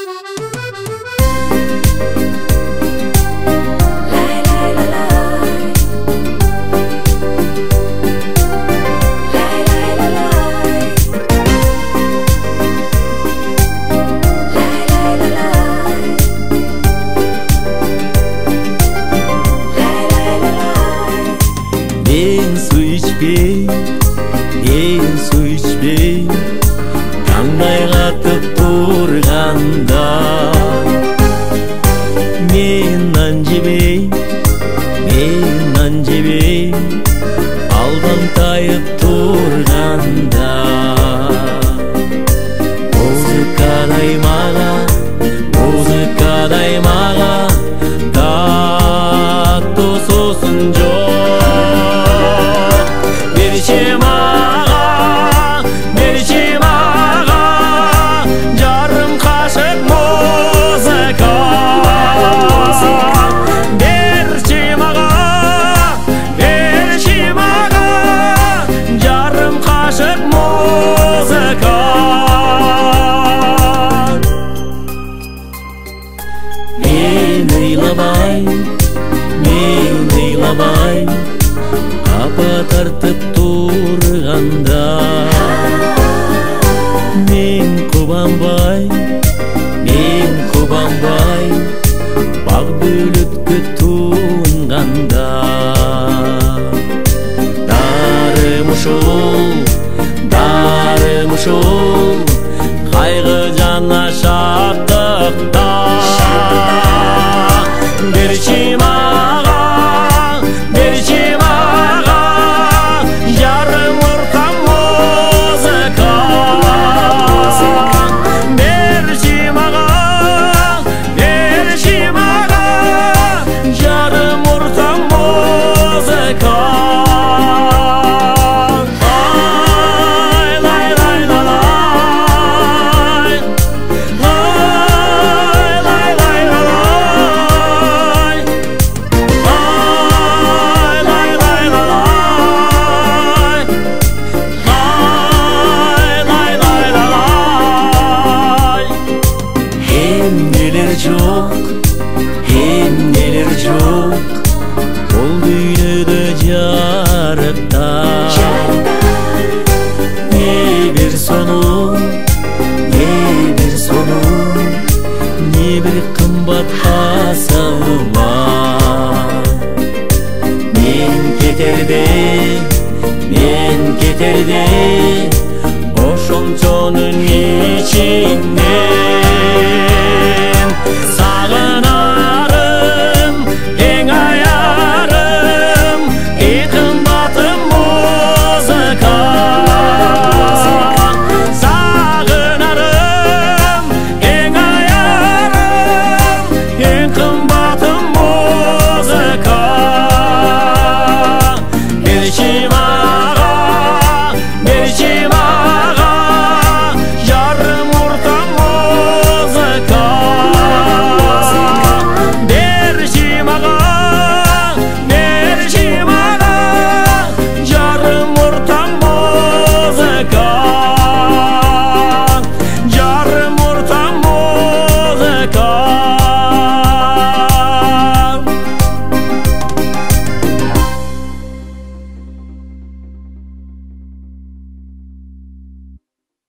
Мен су içпей таңдай қатып тұрғанда, мен нан жебей алдан тайып тұрғанда, музыкадай маған татты сосын жоқ. Берші маған жарым қашық музыка, берші маған жарым қашық музыка. Мен ыйламай апа тартып тұрғанда, мен қубанбай баг бөлөткө туынғанда, дарым ушул кайгы жана шаттыкта. Берші маған жарым ортам музыка, берші маған жарым ортам музыка. Эмнелер жок бул дүйнөдө жарыкта, не бир сонун, не бир кымбат асабы бар. Мен кетерде ошончонун ичинде